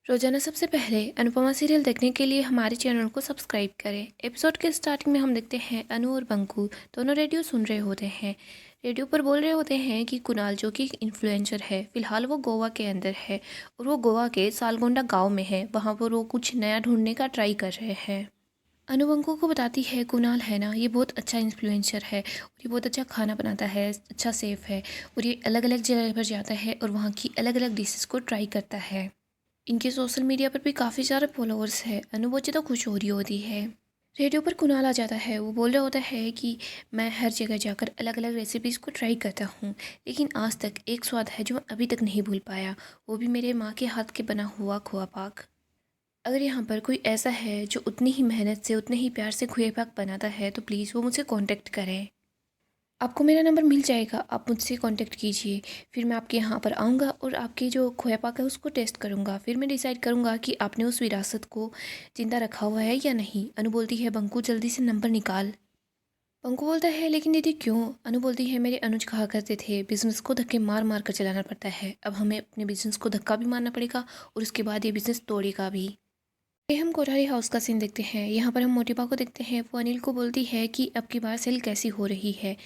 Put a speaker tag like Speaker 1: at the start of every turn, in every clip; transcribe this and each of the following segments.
Speaker 1: रोजाना सबसे पहले अनुपमा सीरियल देखने के लिए हमारे चैनल को सब्सक्राइब करें। एपिसोड के स्टार्टिंग में हम देखते हैं अनु और बंकू दोनों रेडियो सुन रहे होते हैं। रेडियो पर बोल रहे होते हैं कि कुणाल जो कि इन्फ्लुएंसर है, फिलहाल वो गोवा के अंदर है और वो गोवा के सालगोंडा गांव में है। वहाँ पर वो कुछ नया ढूंढने का ट्राई कर रहे हैं। अनु बंकू को बताती है कुणाल है ना, ये बहुत अच्छा इन्फ्लुएंसर है और ये बहुत अच्छा खाना बनाता है, अच्छा सेफ है और ये अलग अलग जगह पर जाता है और वहाँ की अलग अलग डिशेस को ट्राई करता है। इनके सोशल मीडिया पर भी काफ़ी सारे फॉलोअर्स हैं। अनुभूति तो खुश हो रही होती है। रेडियो पर कुणाल आ जाता है। वो बोल रहा होता है कि मैं हर जगह जाकर अलग अलग रेसिपीज़ को ट्राई करता हूँ, लेकिन आज तक एक स्वाद है जो मैं अभी तक नहीं भूल पाया, वो भी मेरे माँ के हाथ के बना हुआ खोआ पाक। अगर यहाँ पर कोई ऐसा है जो उतनी ही मेहनत से उतने ही प्यार से खोए पाक बनाता है तो प्लीज़ वो मुझसे कॉन्टेक्ट करें। आपको मेरा नंबर मिल जाएगा, आप मुझसे कांटेक्ट कीजिए। फिर मैं आपके यहाँ पर आऊँगा और आपके जो खोया पाक है उसको टेस्ट करूँगा। फिर मैं डिसाइड करूँगा कि आपने उस विरासत को ज़िंदा रखा हुआ है या नहीं। अनु बोलती है बंकू जल्दी से नंबर निकाल। बंकू बोलता है लेकिन दीदी क्यों? अनु बोलती है मेरे अनुज कहा करते थे बिज़नेस को धक्के मार मार कर चलाना पड़ता है। अब हमें अपने बिज़नेस को धक्का भी मारना पड़ेगा और उसके बाद ये बिज़नेस तोड़ेगा भी। ये हम कोठारी हाउस का सीन देखते हैं। यहाँ पर हम मोटिबा को देखते हैं। वो अनिल को बोलती है कि अब की बार सेल कैसी हो रही है।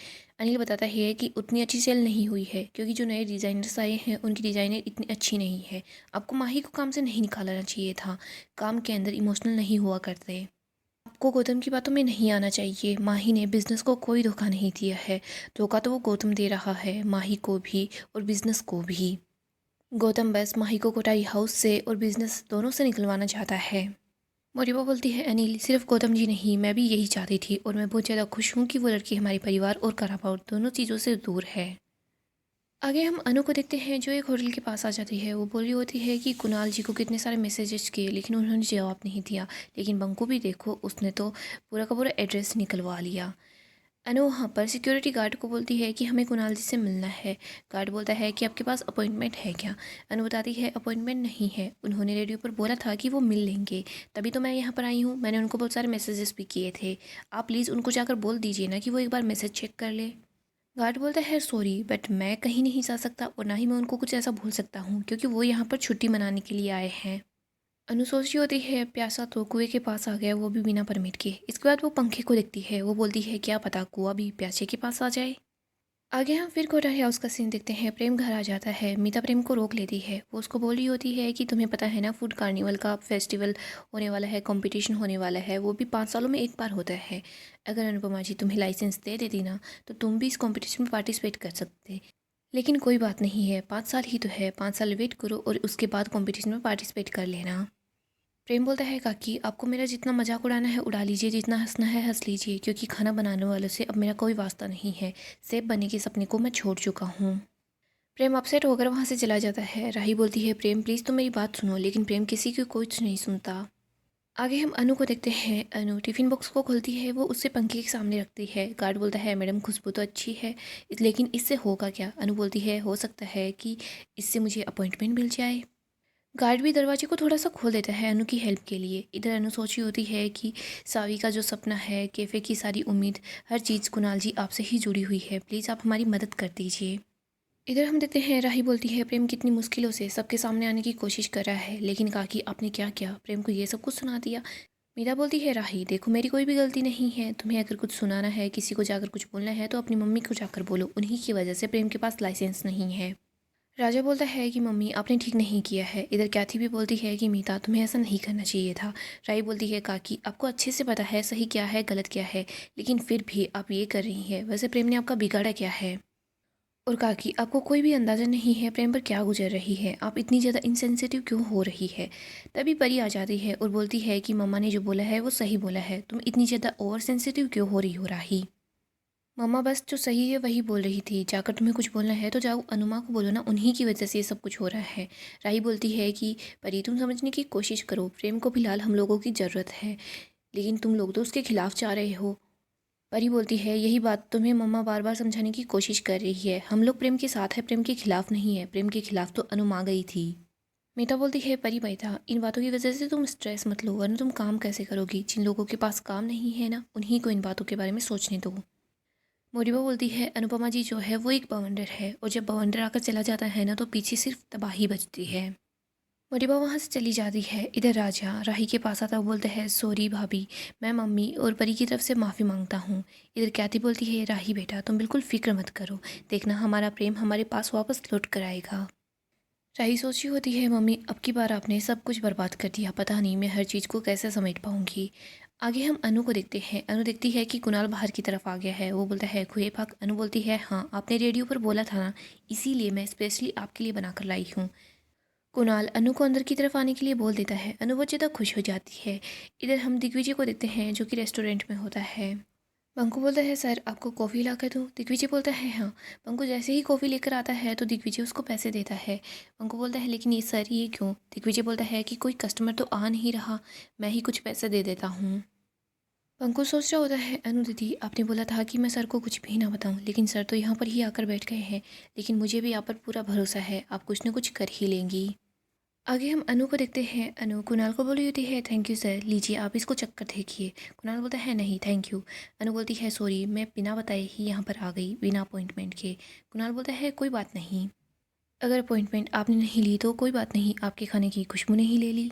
Speaker 1: अनिल बताता है कि उतनी अच्छी सेल नहीं हुई है क्योंकि जो नए डिज़ाइनर्स आए हैं उनकी डिज़ाइनर इतनी अच्छी नहीं है। आपको माही को काम से नहीं निकालना चाहिए था। काम के अंदर इमोशनल नहीं हुआ करते। आपको गौतम की बातों में नहीं आना चाहिए। माही ने बिज़नेस को कोई धोखा नहीं दिया है। धोखा तो वो गौतम दे रहा है, माही को भी और बिज़नेस को भी। गौतम बस माही को कोठारी हाउस से और बिज़नेस दोनों से निकलवाना चाहता है। मोरिबा बोलती है अनिल सिर्फ गौतम जी नहीं, मैं भी यही चाहती थी और मैं बहुत ज़्यादा खुश हूँ कि वो लड़की हमारे परिवार और करापार दोनों चीज़ों से दूर है। आगे हम अनु को देखते हैं जो एक होटल के पास आ जाती है। वो बोल रही होती है कि कुणाल जी को कितने सारे मैसेजेस किए लेकिन उन्होंने जवाब नहीं दिया, लेकिन बंकू भी देखो उसने तो पूरा का पूरा एड्रेस निकलवा लिया। अनु वहाँ पर सिक्योरिटी गार्ड को बोलती है कि हमें कुणाल जी से मिलना है। गार्ड बोलता है कि आपके पास अपॉइंटमेंट है क्या? अनु बताती है अपॉइंटमेंट नहीं है, उन्होंने रेडियो पर बोला था कि वो मिल लेंगे, तभी तो मैं यहाँ पर आई हूँ। मैंने उनको बहुत सारे मैसेजेस भी किए थे। आप प्लीज़ उनको जाकर बोल दीजिए ना कि वो एक बार मैसेज चेक कर ले। गार्ड बोलता है सॉरी बट मैं कहीं नहीं जा सकता और ना ही मैं उनको कुछ ऐसा बोल सकता हूँ क्योंकि वो यहाँ पर छुट्टी मनाने के लिए आए हैं। अनु सोच रही होती है प्यासा तो कुएं के पास आ गया, वो भी बिना परमिट के। इसके बाद वो पंखे को देखती है। वो बोलती है क्या पता कुआं भी प्यासे के पास आ जाए। आगे हम फिर कोठारी हाउस का सीन देखते हैं। प्रेम घर आ जाता है। मीता प्रेम को रोक लेती है। वो उसको बोल रही होती है कि तुम्हें पता है ना फूड कार्निवल का फेस्टिवल होने वाला है, कंपटीशन होने वाला है, वो भी 5 सालों में एक बार होता है। अगर अनुपमा जी तुम्हें लाइसेंस दे देती ना तो तुम भी इस कॉम्पिटिशन में पार्टिसिपेट कर सकते। लेकिन कोई बात नहीं है, 5 साल ही तो है, 5 साल वेट करो और उसके बाद कॉम्पिटिशन में पार्टिसिपेट कर लेना। प्रेम बोलता है काकी आपको मेरा जितना मजाक उड़ाना है उड़ा लीजिए, जितना हंसना है हंस लीजिए, क्योंकि खाना बनाने वालों से अब मेरा कोई वास्ता नहीं है। सेफ बनने के सपने को मैं छोड़ चुका हूँ। प्रेम अपसेट होकर वहाँ से चला जाता है। राही बोलती है प्रेम प्लीज़ तुम मेरी बात सुनो, लेकिन प्रेम किसी की कुछ नहीं सुनता। आगे हम अनु को देखते हैं। अनु टिफ़िन बॉक्स को खोलती है। वो उससे पंखे के सामने रखती है। गार्ड बोलता है मैडम खुशबू तो अच्छी है, लेकिन इससे होगा क्या? अनु बोलती है हो सकता है कि इससे मुझे अपॉइंटमेंट मिल जाए। गार्ड भी दरवाजे को थोड़ा सा खोल देता है अनु की हेल्प के लिए। इधर अनु सोची होती है कि सावी का जो सपना है, कैफ़े की सारी उम्मीद, हर चीज़ कुणाल जी आपसे ही जुड़ी हुई है, प्लीज़ आप हमारी मदद कर दीजिए। इधर हम देखते हैं राही बोलती है प्रेम कितनी मुश्किलों से सबके सामने आने की कोशिश कर रहा है, लेकिन काकी आपने क्या किया, प्रेम को ये सब कुछ सुना दिया। मीरा बोलती है राही देखो मेरी कोई भी गलती नहीं है, तुम्हें अगर कुछ सुनाना है, किसी को जाकर कुछ बोलना है तो अपनी मम्मी को जाकर बोलो, उन्हीं की वजह से प्रेम के पास लाइसेंस नहीं है। राजा बोलता है कि मम्मी आपने ठीक नहीं किया है। इधर कैथी भी बोलती है कि मीता तुम्हें ऐसा नहीं करना चाहिए था। राई बोलती है काकी आपको अच्छे से पता है सही क्या है गलत क्या है, लेकिन फिर भी आप ये कर रही हैं। वैसे प्रेम ने आपका बिगाड़ा क्या है? और काकी आपको कोई भी अंदाज़ा नहीं है प्रेम पर क्या गुजर रही है, आप इतनी ज़्यादा इनसेंसिटिव क्यों हो रही है। तभी परी आ जाती है और बोलती है कि मम्मा ने जो बोला है वो सही बोला है, तुम इतनी ज़्यादा ओवर सेंसिटिव क्यों हो रही हो राही। मम्मा बस जो सही है वही बोल रही थी, जाकर तुम्हें कुछ बोलना है तो जाओ अनुमा को बोलो ना, उन्हीं की वजह से ये सब कुछ हो रहा है। राही बोलती है कि परी तुम समझने की कोशिश करो, प्रेम को फिलहाल हम लोगों की ज़रूरत है, लेकिन तुम लोग तो उसके खिलाफ जा रहे हो। परी बोलती है यही बात तुम्हें मम्मा बार बार समझाने की कोशिश कर रही है, हम लोग प्रेम के साथ है, प्रेम के खिलाफ नहीं है। प्रेम के खिलाफ तो अनुमा गई थी। मीता बोलती है परी बेटा इन बातों की वजह से तुम स्ट्रेस मत लो, वरना तुम काम कैसे करोगी। जिन लोगों के पास काम नहीं है ना उन्हीं को इन बातों के बारे में सोचने दो। मोरिबा बोलती है अनुपमा जी जो है वो एक बवंडर है और जब बवंडर आकर चला जाता है ना तो पीछे सिर्फ तबाही बचती है। मोटिबा वहाँ से चली जाती है। इधर राजा राही के पास आता है, बोलता है सॉरी भाभी, मैं मम्मी और परी की तरफ से माफ़ी मांगता हूँ। इधर ख्याति बोलती है राही बेटा तुम बिल्कुल फ़िक्र मत करो, देखना हमारा प्रेम हमारे पास वापस लौट कर आएगा। राही सोची होती है मम्मी अब की बार आपने सब कुछ बर्बाद कर दिया, पता नहीं मैं हर चीज़ को कैसे समेट पाऊंगी। आगे हम अनु को देखते हैं। अनु देखती है कि कुणाल बाहर की तरफ आ गया है। वो बोलता है खुए पाक। अनु बोलती है हाँ आपने रेडियो पर बोला था ना, इसीलिए मैं स्पेशली आपके लिए बना कर लाई हूँ। कुणाल अनु को अंदर की तरफ आने के लिए बोल देता है। अनु बच्चे तक खुश हो जाती है। इधर हम दिग्विजय को देखते हैं जो कि रेस्टोरेंट में होता है। बंकू बोलता है सर आपको कॉफ़ी ला कर दूँ। दिग्विजय बोलता है हाँ। बंकू जैसे ही कॉफ़ी लेकर आता है तो दिग्विजय उसको पैसे देता है। बंकू बोलता है लेकिन ये सर ये क्यों। दिग्विजय बोलता है कि कोई कस्टमर तो आ नहीं रहा, मैं ही कुछ पैसे दे देता हूँ। बंकू सोच रहा होता है अनु दीदी आपने बोला था कि मैं सर को कुछ भी ना बताऊं, लेकिन सर तो यहाँ पर ही आकर बैठ गए हैं। लेकिन मुझे भी आप पर पूरा भरोसा है, आप कुछ ना कुछ कर ही लेंगी। आगे हम अनु को देखते हैं। अनु कुणाल को बोली होती है थैंक यू सर, लीजिए आप इसको चक्कर देखिए। कुणाल बोलता है नहीं थैंक यू। अनु बोलती है सॉरी मैं बिना बताए ही यहाँ पर आ गई, बिना अपॉइंटमेंट के। कुणाल बोलता है कोई बात नहीं, अगर अपॉइंटमेंट आपने नहीं ली तो कोई बात नहीं, आपके खाने की खुशबू नहीं ले ली।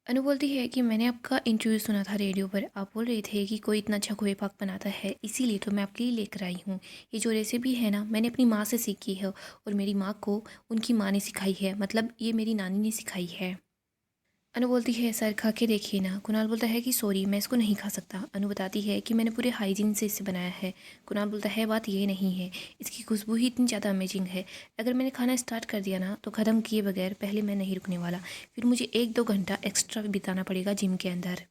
Speaker 1: अनु बोलती है कि मैंने आपका इंटरव्यू सुना था रेडियो पर, आप बोल रहे थे कि कोई इतना अच्छा खोए पाक बनाता है, इसीलिए तो मैं आपके लिए लेकर आई हूँ। ये जो रेसिपी है ना मैंने अपनी माँ से सीखी है, और मेरी माँ को उनकी माँ ने सिखाई है, मतलब ये मेरी नानी ने सिखाई है। अनु बोलती है सर खा के देखिए ना। कुणाल बोलता है कि सॉरी मैं इसको नहीं खा सकता। अनु बताती है कि मैंने पूरे हाइजीन से इसे बनाया है। कुणाल बोलता है बात ये नहीं है, इसकी खुशबू ही इतनी ज़्यादा अमेजिंग है, अगर मैंने खाना स्टार्ट कर दिया ना तो ख़त्म किए बगैर पहले मैं नहीं रुकने वाला, फिर मुझे 1-2 घंटा एक्स्ट्रा बिताना पड़ेगा जिम के अंदर।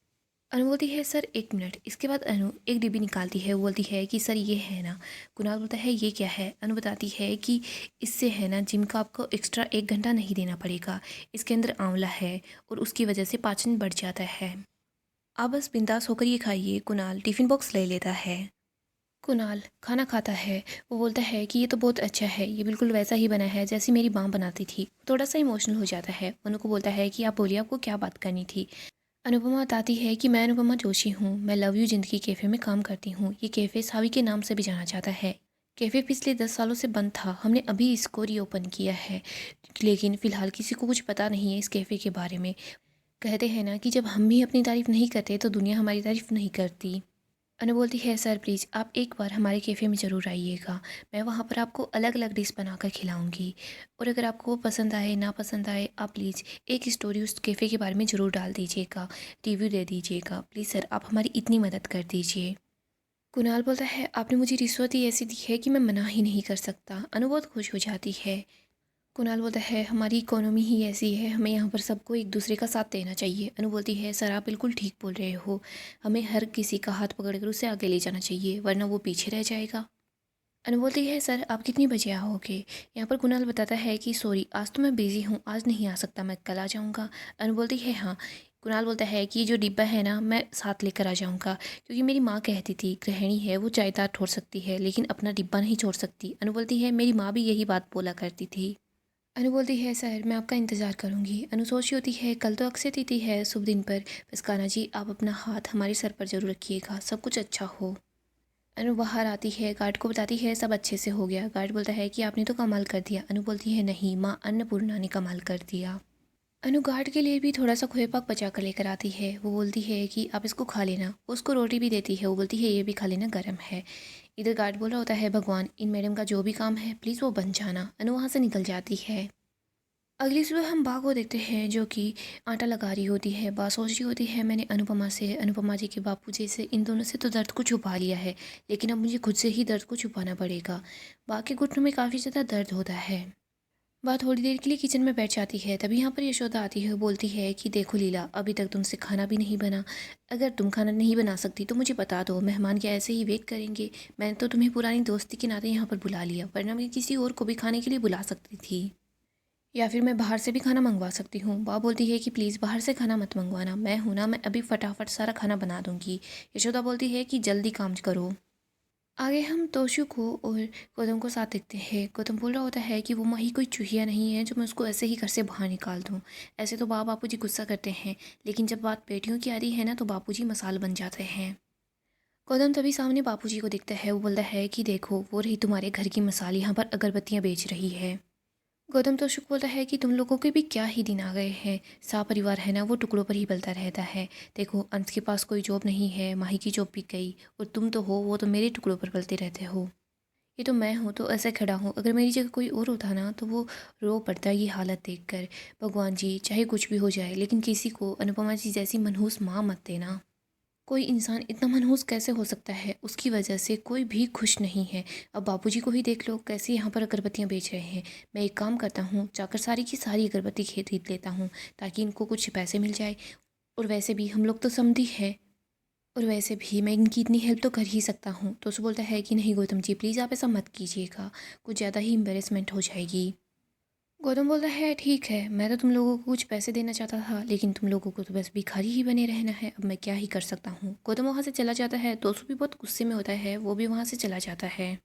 Speaker 1: अनु बोलती है सर 1 मिनट। इसके बाद अनु एक डिब्बी निकालती है। वो बोलती है कि सर ये है ना। कुणाल बोलता है ये क्या है। अनु बताती है कि इससे है ना जिम का आपको एक्स्ट्रा 1 घंटा नहीं देना पड़ेगा, इसके अंदर आंवला है और उसकी वजह से पाचन बढ़ जाता है। आप बस बिंदास होकर ये खाइए। कुणाल टिफ़िन बॉक्स ले लेता है। कुणाल खाना खाता है। वो बोलता है कि ये तो बहुत अच्छा है, ये बिल्कुल वैसा ही बना है जैसी मेरी माँ बनाती थी। थोड़ा सा इमोशनल हो जाता है। अनु को बोलता है कि आप बोलिए आपको क्या बात करनी थी। अनुपमा बताती है कि मैं अनुपमा जोशी हूँ, मैं लव यू ज़िंदगी कैफ़े में काम करती हूँ। ये कैफ़े सावी के नाम से भी जाना जाता है। कैफ़े पिछले 10 सालों से बंद था, हमने अभी इसको रीओपन किया है, लेकिन फ़िलहाल किसी को कुछ पता नहीं है इस कैफ़े के बारे में। कहते हैं ना कि जब हम भी अपनी तारीफ़ नहीं करते तो दुनिया हमारी तारीफ़ नहीं करती। अनु बोलती है सर प्लीज़ आप एक बार हमारे कैफ़े में ज़रूर आइएगा, मैं वहाँ पर आपको अलग अलग डिश बनाकर खिलाऊँगी, और अगर आपको वो पसंद आए ना पसंद आए आप प्लीज़ एक स्टोरी उस कैफ़े के बारे में ज़रूर डाल दीजिएगा, रिव्यू दे दीजिएगा। प्लीज़ सर आप हमारी इतनी मदद कर दीजिए। कुणाल बोलता है आपने मुझे रिश्वत ही ऐसी दी है कि मैं मना ही नहीं कर सकता। अनु बहुत खुश हो जाती है। कुणाल बोलता है हमारी इकोनॉमी ही ऐसी है, हमें यहाँ पर सबको एक दूसरे का साथ देना चाहिए। अनु बोलती है सर आप बिल्कुल ठीक बोल रहे हो, हमें हर किसी का हाथ पकड़कर उसे आगे ले जाना चाहिए वरना वो पीछे रह जाएगा। अनु बोलती है सर आप कितनी बजे आओगे। यहाँ पर कुणाल बताता है कि सॉरी आज तो मैं बिज़ी हूँ, आज नहीं आ सकता, मैं कल आ जाऊँगा। अनु बोलती है हाँ। कुणाल बोलता है कि ये जो डिब्बा है ना मैं साथ लेकर आ जाऊँगा, क्योंकि मेरी माँ कहती थी गृहिणी है वो जायदाद छोड़ सकती है लेकिन अपना डिब्बा नहीं छोड़ सकती। अनु बोलती है मेरी माँ भी यही बात बोला करती थी। अनु बोलती है सर मैं आपका इंतज़ार करूँगी। अनु सोची होती है कल तो अक्षय तिथि है, शुभ दिन पर, बस कान्हा जी आप अपना हाथ हमारे सर पर ज़रूर रखिएगा, सब कुछ अच्छा हो। अनु बाहर आती है, गार्ड को बताती है सब अच्छे से हो गया। गार्ड बोलता है कि आपने तो कमाल कर दिया। अनु बोलती है नहीं माँ अन्नपूर्णा ने कमाल कर दिया। अनु गार्ड के लिए भी थोड़ा सा खोए पाक बचा कर लेकर आती है। वो बोलती है कि आप इसको खा लेना, वो उसको रोटी भी देती है। वो बोलती है ये भी खा लेना, गर्म है। इधर गार्ड बोल रहा होता है भगवान इन मैडम का जो भी काम है प्लीज़ वो बन जाना। अनु वहाँ से निकल जाती है। अगली सुबह हम बा को देखते हैं जो कि आटा लगा रही होती है। बा सोच रही होती है मैंने अनुपमा जी के बापू जी से इन दोनों से तो दर्द को छुपा लिया है, लेकिन अब मुझे खुद से ही दर्द को छुपाना पड़ेगा। बा के घुटनों में काफ़ी ज़्यादा दर्द होता है। बा थोड़ी देर के लिए किचन में बैठ जाती है। तभी यहाँ पर यशोदा आती है, बोलती है कि देखो लीला अभी तक तुमसे खाना भी नहीं बना, अगर तुम खाना नहीं बना सकती तो मुझे बता दो, मेहमान क्या ऐसे ही वेट करेंगे। मैंने तो तुम्हें पुरानी दोस्ती के नाते यहाँ पर बुला लिया, वरना मैं किसी और को भी खाने के लिए बुला सकती थी, या फिर मैं बाहर से भी खाना मंगवा सकती हूँ। बा बोलती है कि प्लीज़ बाहर से खाना मत मंगवाना, मैं हूँ ना, मैं अभी फटाफट सारा खाना बना दूँगी। यशोदा बोलती है कि जल्दी काम करो। आगे हम तोशु को और गौतम को साथ देखते हैं। गौतम बोल रहा होता है कि वो माही कोई चूहिया नहीं है जो मैं उसको ऐसे ही घर से बाहर निकाल दूँ। ऐसे तो बापूजी गुस्सा करते हैं, लेकिन जब बात बेटियों की आती है ना तो बापूजी मसाल बन जाते हैं। गौतम तभी सामने बापूजी को देखता है। वो बोलता है कि देखो वो रही तुम्हारे घर की मसाल, यहाँ पर अगरबत्तियाँ बेच रही है। गौतम तो शुक बोलता है कि तुम लोगों के भी क्या ही दिन आ गए हैं। सा परिवार है ना, वो टुकड़ों पर ही पलता रहता है। देखो, अंश के पास कोई जॉब नहीं है, माही की जॉब भी गई, और तुम तो हो, वो तो मेरे टुकड़ों पर पलते रहते हो। ये तो मैं हूँ तो ऐसे खड़ा हूँ, अगर मेरी जगह कोई और होता ना तो वो रो पड़ता ये हालत देखकर। भगवान जी, चाहे कुछ भी हो जाए, लेकिन किसी को अनुपमा जी जैसी मनहूस माँ मत देना। कोई इंसान इतना मनहूस कैसे हो सकता है, उसकी वजह से कोई भी खुश नहीं है। अब बापूजी को ही देख लो, कैसे यहाँ पर अगरबत्तियाँ बेच रहे हैं। मैं एक काम करता हूँ, जाकर सारी की सारी अगरबत्ती खरीद लेता हूँ, ताकि इनको कुछ पैसे मिल जाए। और वैसे भी हम लोग तो समधी हैं, और वैसे भी मैं इनकी इतनी हेल्प तो कर ही सकता हूँ। तो उसे बोलता है कि नहीं गौतम जी, प्लीज़ आप ऐसा मत कीजिएगा, कुछ ज़्यादा ही एम्बेरसमेंट हो जाएगी। गौतम बोलता है ठीक है, मैं तो तुम लोगों को कुछ पैसे देना चाहता था, लेकिन तुम लोगों को तो बस भिखारी ही बने रहना है, अब मैं क्या ही कर सकता हूँ। गौतम वहाँ से चला जाता है, दोस्तों भी बहुत गुस्से में होता है, वो भी वहाँ से चला जाता है।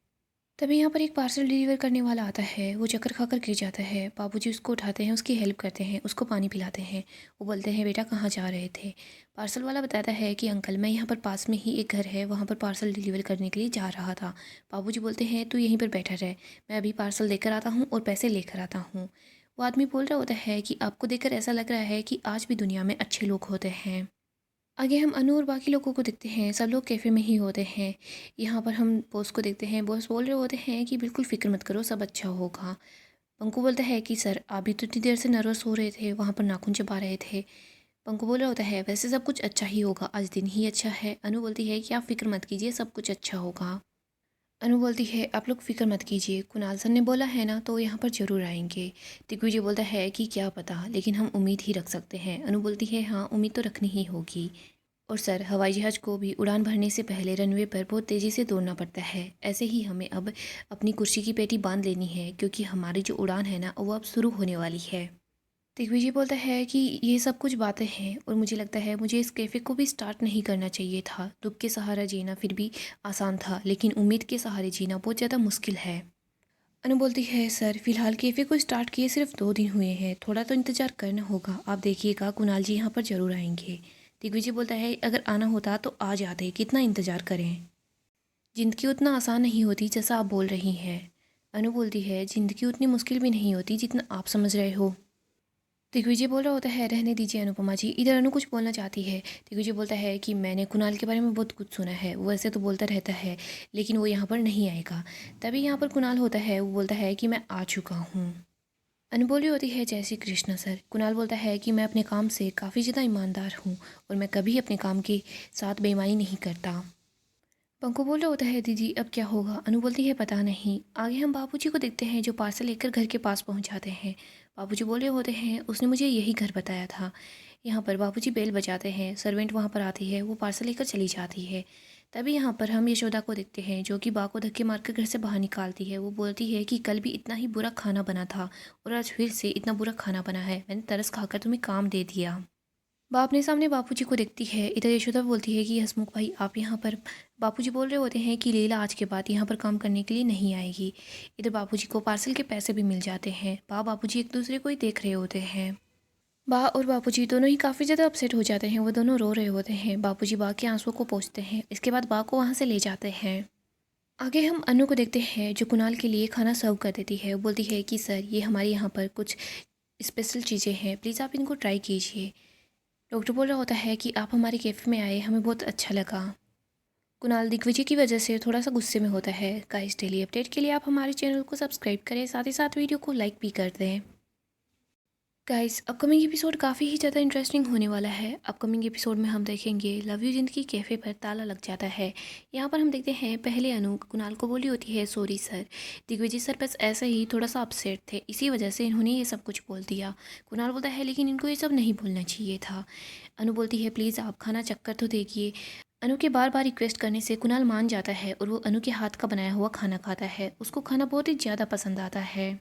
Speaker 1: तभी यहाँ पर एक पार्सल डिलीवर करने वाला आता है, वो चक्कर खाकर गिर जाता है। बाबूजी उसको उठाते हैं, उसकी हेल्प करते हैं, उसको पानी पिलाते हैं। वो बोलते हैं बेटा कहाँ जा रहे थे। पार्सल वाला बताता है कि अंकल, मैं यहाँ पर पास में ही एक घर है, वहाँ पर पार्सल डिलीवर करने के लिए जा रहा था। बाबूजी बोलते हैं तू यहीं पर बैठा रहे, मैं अभी पार्सल लेकर आता हूँ और पैसे लेकर आता हूँ। वो आदमी बोल रहा होता है कि आपको देखकर ऐसा लग रहा है कि आज भी दुनिया में अच्छे लोग होते हैं। आगे हम अनु और बाकी लोगों को देखते हैं, सब लोग कैफ़े में ही होते हैं। यहाँ पर हम बॉस को देखते हैं, बॉस बोल रहे होते हैं कि बिल्कुल फ़िक्र मत करो, सब अच्छा होगा। पंकु बोलता है कि सर आप भी तो इतनी देर से नर्वस हो रहे थे, वहाँ पर नाखून चबा रहे थे। पंकु बोल रहा होता है वैसे सब कुछ अच्छा ही होगा, आज दिन ही अच्छा है। अनु बोलती है कि आप फ़िक्र मत कीजिए, सब कुछ अच्छा होगा। अनु बोलती है आप लोग फ़िक्र मत कीजिए, कुणाल सर ने बोला है ना तो यहाँ पर ज़रूर आएंगे। दिग्विजय बोलता है कि क्या पता, लेकिन हम उम्मीद ही रख सकते हैं। अनु बोलती है हाँ, उम्मीद तो रखनी ही होगी। और सर, हवाई जहाज़ को भी उड़ान भरने से पहले रनवे पर बहुत तेज़ी से दौड़ना पड़ता है। ऐसे ही हमें अब अपनी कुर्सी की पेटी बांध लेनी है, क्योंकि हमारी जो उड़ान है ना वो अब शुरू होने वाली है। दिग्विजय बोलता है कि ये सब कुछ बातें हैं, और मुझे लगता है मुझे इस कैफ़े को भी स्टार्ट नहीं करना चाहिए था। दुख के सहारा जीना फिर भी आसान था, लेकिन उम्मीद के सहारे जीना बहुत ज़्यादा मुश्किल है। अनु बोलती है सर, फिलहाल कैफ़े को स्टार्ट किए सिर्फ 2 दिन हुए हैं, थोड़ा तो इंतज़ार करना होगा। आप देखिएगा कुणाल जी यहाँ पर ज़रूर आएंगे। दिग्विजय बोलता है अगर आना होता तो आ जाते, कितना इंतज़ार करें। ज़िंदगी उतना आसान नहीं होती जैसा आप बोल रही हैं। अनु बोलती है ज़िंदगी उतनी मुश्किल भी नहीं होती जितना आप समझ रहे हो। दिग्विजय बोल रहा होता है रहने दीजिए अनुपमा जी। इधर अनु कुछ बोलना चाहती है। दिग्विजय बोलता है कि मैंने कुणाल के बारे में बहुत कुछ सुना है, वो ऐसे तो बोलता रहता है, लेकिन वो यहाँ पर नहीं आएगा। तभी यहाँ पर कुणाल होता है, वो बोलता है कि मैं आ चुका हूँ। अनु बोली होती है जय श्री कृष्ण सर। कुणाल बोलता है कि मैं अपने काम से काफ़ी ज़्यादा ईमानदार हूँ, और मैं कभी अपने काम के साथ बेईमानी नहीं करता। पंकु बोल रहा होता है दीदी अब क्या होगा। अनु बोलती है पता नहीं। आगे हम बाबूजी को देखते हैं, जो पार्सल लेकर घर के पास पहुंच जाते हैं। बाबूजी बोल रहे होते हैं उसने मुझे यही घर बताया था। यहाँ पर बाबूजी बेल बजाते हैं, सर्वेंट वहाँ पर आती है, वो पार्सल लेकर चली जाती है। तभी यहाँ पर हम यशोदा को देखते हैं, जो कि बा को धक्के मारकर घर से बाहर निकालती है। वो बोलती है कि कल भी इतना ही बुरा खाना बना था, और आज फिर से इतना बुरा खाना बना है, मैंने तरस खाकर तुम्हें काम दे दिया। बा अपने सामने बापूजी को देखती है। इधर यशोदा बोलती है कि हसमुख भाई आप यहाँ पर। बापूजी बोल रहे होते हैं कि लीला आज के बाद यहाँ पर काम करने के लिए नहीं आएगी। इधर बापूजी को पार्सल के पैसे भी मिल जाते हैं। बा बापूजी एक दूसरे को ही देख रहे होते हैं। बा और बापूजी दोनों ही काफ़ी ज़्यादा अपसेट हो जाते हैं, वो दोनों रो रहे होते हैं। बापूजी बा के आंसुओं को पोंछते हैं, इसके बाद बा को वहाँ से ले जाते हैं। आगे हम अनु को देखते हैं, जो कुणाल के लिए खाना सर्व कर देती है। वो बोलती है कि सर ये हमारे यहाँ पर कुछ स्पेशल चीज़ें हैं, प्लीज़ आप इनको ट्राई कीजिए। डॉक्टर बोल रहा होता है कि आप हमारे कैफ़े में आए, हमें बहुत अच्छा लगा। कुणाल दिग्विजय की वजह से थोड़ा सा गुस्से में होता है। गाइस, डेली अपडेट के लिए आप हमारे चैनल को सब्सक्राइब करें, साथ ही साथ वीडियो को लाइक भी कर दें। गाइस, अपकमिंग एपिसोड काफ़ी ही ज़्यादा इंटरेस्टिंग होने वाला है। अपकमिंग एपिसोड में हम देखेंगे लव यू जिंदगी कैफ़े पर ताला लग जाता है। यहाँ पर हम देखते हैं पहले अनु कुणाल को बोली होती है सॉरी सर। दिग्विजय सर बस ऐसे ही थोड़ा सा अपसेट थे, इसी वजह से इन्होंने ये सब कुछ बोल दिया। कुणाल बोलता है लेकिन इनको ये सब नहीं बोलना चाहिए था। अनु बोलती है प्लीज़ आप खाना चक्कर तो देखिए। अनु के बार बार रिक्वेस्ट करने से कुणाल मान जाता है, और वो अनु के हाथ का बनाया हुआ खाना खाता है। उसको खाना बहुत ही ज़्यादा पसंद आता है।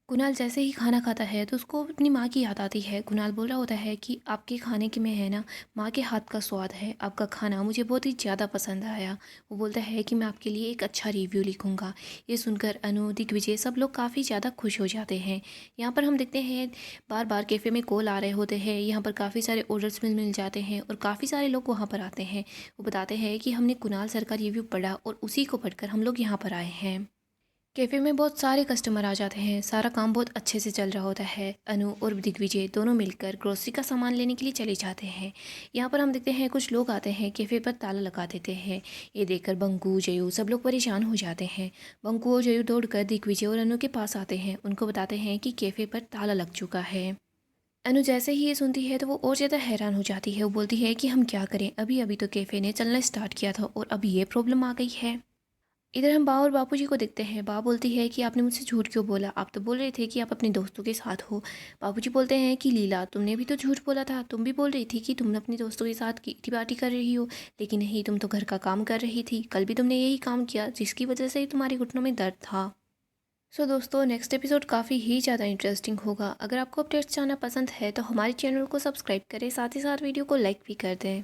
Speaker 1: कुणाल जैसे ही खाना खाता है तो उसको अपनी माँ की याद आती है। कुणाल बोल रहा होता है कि आपके खाने के में है ना, माँ के हाथ का स्वाद है, आपका खाना मुझे बहुत ही ज़्यादा पसंद आया। वो बोलता है कि मैं आपके लिए एक अच्छा रिव्यू लिखूँगा। ये सुनकर अनु दिग्विजय सब लोग काफ़ी ज़्यादा खुश हो जाते हैं। यहाँ पर हम देखते हैं बार बार कैफ़े में कॉल आ रहे होते हैं, यहाँ पर काफ़ी सारे ऑर्डर्स मिल जाते हैं, और काफ़ी सारे लोग वहाँ पर आते हैं। वो बताते हैं कि हमने कुणाल सर का रिव्यू पढ़ा, और उसी को पढ़कर हम लोग यहाँ पर आए हैं। कैफ़े में बहुत सारे कस्टमर आ जाते हैं। सारा काम बहुत अच्छे से चल रहा होता है। अनु और दिग्विजय दोनों मिलकर ग्रोसरी का सामान लेने के लिए चले जाते हैं। यहाँ पर हम देखते हैं कुछ लोग आते हैं, कैफ़े पर ताला लगा देते हैं। ये देखकर बंकू, जयू सब लोग परेशान हो जाते हैं। बंकू और जयू दौड़कर दिग्विजय और अनु के पास आते हैं। उनको बताते हैं कि कैफ़े पर ताला लग चुका है। अनु जैसे ही ये सुनती है तो वो और ज़्यादा हैरान हो जाती है। वो बोलती है कि हम क्या करें, अभी अभी तो कैफ़े ने चलना स्टार्ट किया था और अभी ये प्रॉब्लम आ गई है। इधर हम बा और बापूजी को देखते हैं। बा बोलती है कि आपने मुझसे झूठ क्यों बोला, आप तो बोल रहे थे कि आप अपने दोस्तों के साथ हो। बापूजी बोलते हैं कि लीला, तुमने भी तो झूठ बोला था, तुम भी बोल रही थी कि तुम अपने दोस्तों के साथ किटी पार्टी कर रही हो, लेकिन नहीं, तुम तो घर का काम कर रही थी। कल भी तुमने यही काम किया जिसकी वजह से ही तुम्हारे घुटनों में दर्द था। सो दोस्तों, नेक्स्ट एपिसोड काफ़ी ही ज़्यादा इंटरेस्टिंग होगा। अगर आपको अपडेट्स जानना पसंद है तो हमारे चैनल को सब्सक्राइब करें, साथ ही साथ वीडियो को लाइक भी कर दें।